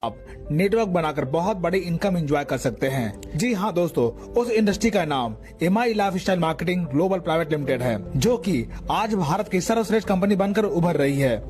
आप नेटवर्क बनाकर बहुत बड़ी इनकम एंजॉय कर सकते हैं। जी हाँ दोस्तों, उस इंडस्ट्री का नाम MI lifestyle marketing global private limited है, जो कि आज भारत की सर्वश्रेष्ठ कंपनी बनकर उभर रही है।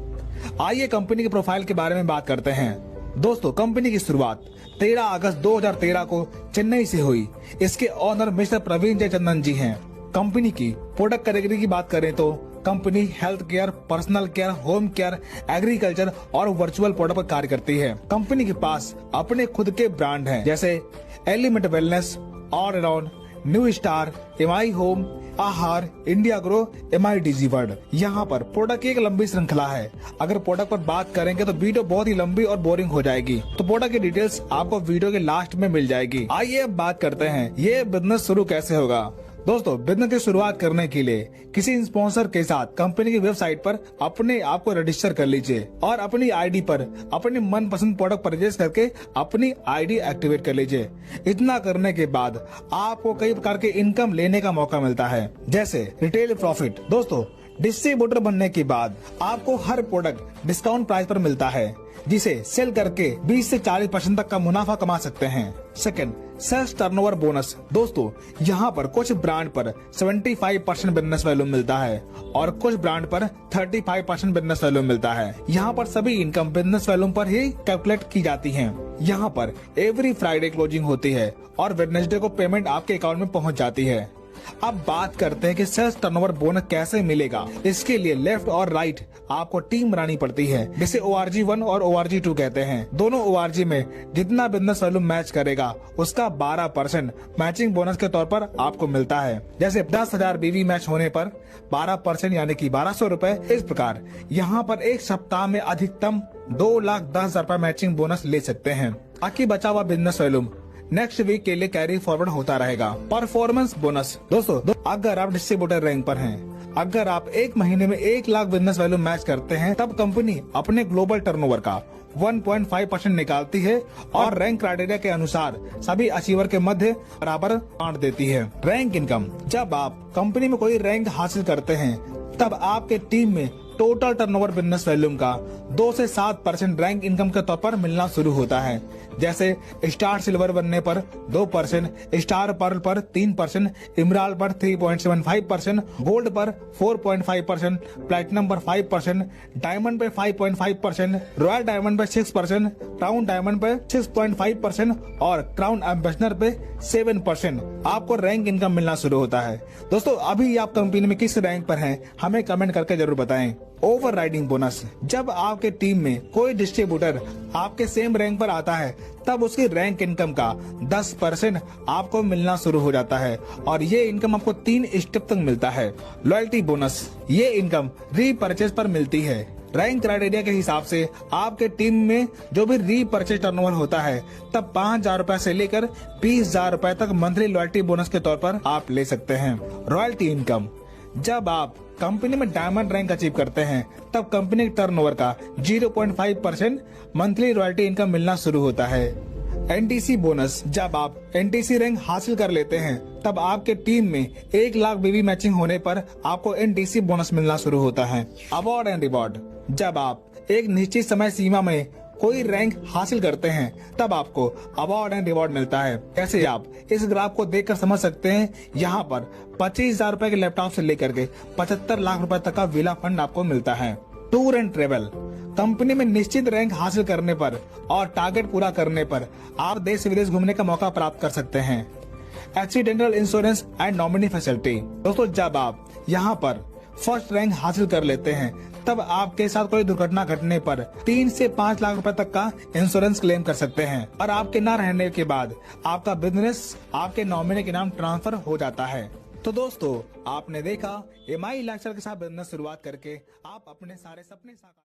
आइए कंपनी के प्रोफाइल के बारे में बात करते हैं। दोस्तों, कंपनी की शुरुआत 13 अगस्त 2013 को चेन्नई से हुई। इसके ऑनर मिस्टर प्रवीण जयचंदन जी हैं। कंपनी की प्रोडक्ट कैटेगरी की बात करें तो company health care, personal care, home care, agriculture और वर्चुअल प्रोडक्ट पर कार्य करती है। कंपनी के पास अपने खुद के ब्रांड हैं, जैसे element wellness, all around, new star, MI home, Aahar, India grow, MI DG world. यहाँ पर प्रोडक्ट की एक लंबी श्रृंखला है। अगर प्रोडक्ट पर बात करेंगे तो वीडियो बहुत ही लंबी और बोरिंग हो जाएगी, तो प्रोडक्ट की डिटेल्स आपको वीडियो के लास्ट में मिल जाएगी। आइए अब बात करते हैं ये बिजनेस शुरू कैसे होगा। दोस्तों, बिजनेस की शुरुआत करने के लिए किसी स्पॉन्सर के साथ कंपनी की वेबसाइट पर अपने आप को रजिस्टर कर लीजिए और अपनी आईडी पर अपने मनपसंद प्रोडक्ट परचेज करके अपनी आईडी एक्टिवेट कर लीजिए। इतना करने के बाद आपको कई प्रकार के इनकम लेने का मौका मिलता है, जैसे रिटेल प्रॉफिट। दोस्तों, डिस्ट्रीब्यूटर बनने के बाद आपको हर प्रोडक्ट डिस्काउंट प्राइस पर मिलता है, जिसे सेल करके 20 से 40% तक का मुनाफा कमा सकते हैं। Second, sales turnover bonus. दोस्तों, यहाँ पर कुछ ब्रांड पर 75% बिजनेस वैल्यू मिलता है और कुछ ब्रांड पर 35% बिजनेस वैल्यू मिलता है। यहाँ पर सभी इनकम बिजनेस वैल्यू पर ही कैलकुलेट की जाती है। यहाँ पर एवरी फ्राइडे क्लोजिंग होती है और वेडनेसडे को पेमेंट आपके अकाउंट में पहुँच जाती है। अब बात करते हैं कि सेल्स टर्नओवर बोनस कैसे मिलेगा। इसके लिए लेफ्ट और राइट आपको टीम बनानी पड़ती है, जिसे ORG 1 और ORG 2 कहते हैं। दोनों ORG में जितना बिजनेस वैल्यू मैच करेगा उसका 12% मैचिंग बोनस के तौर पर आपको मिलता है। जैसे 10,000 BV मैच होने पर 12% यानी कि 1200 रुपए। इस प्रकार यहाँ पर एक सप्ताह में अधिकतम 2,10,000 रुपए मैचिंग बोनस ले सकते हैं। बाकी बचा हुआ बिजनेस वैल्यू नेक्स्ट वीक के लिए कैरी फॉरवर्ड होता रहेगा। Performance bonus. दोस्तों, अगर आप डिस्ट्रीब्यूटर रैंक पर हैं, अगर आप एक महीने में 1 लाख बिजनेस वैल्यू मैच करते हैं, तब कंपनी अपने ग्लोबल टर्नओवर का 1.5% निकालती है और रैंक क्राइटेरिया के अनुसार सभी अचीवर के मध्य बराबर बांट देती है। Rank income. जब आप कंपनी में कोई रैंक हासिल करते हैं, तब आपके टीम में टोटल टर्नओवर बिजनेस वैल्यू का 2 से 7% रैंक इनकम के तौर पर मिलना शुरू होता है। जैसे स्टार सिल्वर बनने पर 2%, स्टार पर्ल पर 3%, इमराल्ड पर 3.75%, गोल्ड पर 4.5%, प्लैटिनम पर 5%, डायमंड पे 5.5%, रॉयल डायमंड पे 6%, क्राउन डायमंड पे 6.5% और क्राउन एम्बेसडर पे 7% आपको रैंक इनकम मिलना शुरू होता है। दोस्तों, अभी आप कंपनी में किस रैंक पर हैं, हमें कमेंट करके जरूर बताएं। Over riding bonus. जब आपके टीम में कोई डिस्ट्रीब्यूटर आपके सेम रैंक पर आता है, तब उसकी रैंक इनकम का 10% आपको मिलना शुरू हो जाता है और ये इनकम आपको 3 स्टेप तक मिलता है। Loyalty bonus. ये इनकम रीपरचेज पर मिलती है। रैंक क्राइटेरिया के हिसाब से आपके टीम में जो भी रीपरचेज टर्नओवर होता है, तब 5,000 रुपए से लेकर 20,000 रुपए तक मंथली लॉयल्टी बोनस के तौर पर आप ले सकते हैं। Royalty income. जब आप कंपनी में डायमंड रैंक अचीव करते हैं, तब कंपनी के टर्नओवर का 0.5% मंथली रॉयल्टी इनकम मिलना शुरू होता है। NTC bonus. जब आप NTC रैंक हासिल कर लेते हैं, तब आपके टीम में 1 लाख BV मैचिंग होने पर आपको NTC बोनस मिलना शुरू होता है। Award and reward. जब आप एक निश्चित समय सीमा में कोई रैंक हासिल करते हैं, तब आपको अवार्ड एंड रिवॉर्ड मिलता है। जैसे आप इस ग्राफ को देखकर समझ सकते हैं, यहाँ पर 25,000 रुपए के लैपटॉप से लेकर के 75 लाख रुपए तक का विला फंड आपको मिलता है। Tour and travel. कंपनी में निश्चित रैंक हासिल करने पर और टारगेट पूरा करने पर आप देश विदेश घूमने का मौका प्राप्त कर सकते हैं। Accidental insurance and nominee facility. दोस्तों, जब आप यहाँ पर फर्स्ट रैंक हासिल कर लेते हैं, तब आपके साथ कोई दुर्घटना घटने पर 3 से 5 लाख रुपए तक का इंश्योरेंस क्लेम कर सकते हैं और आपके न रहने के बाद आपका बिजनेस आपके नॉमिनी के नाम ट्रांसफर हो जाता है। तो दोस्तों, आपने देखा एमआई लाइफस्टाइल के साथ बिजनेस शुरुआत करके आप अपने सारे सपने साकार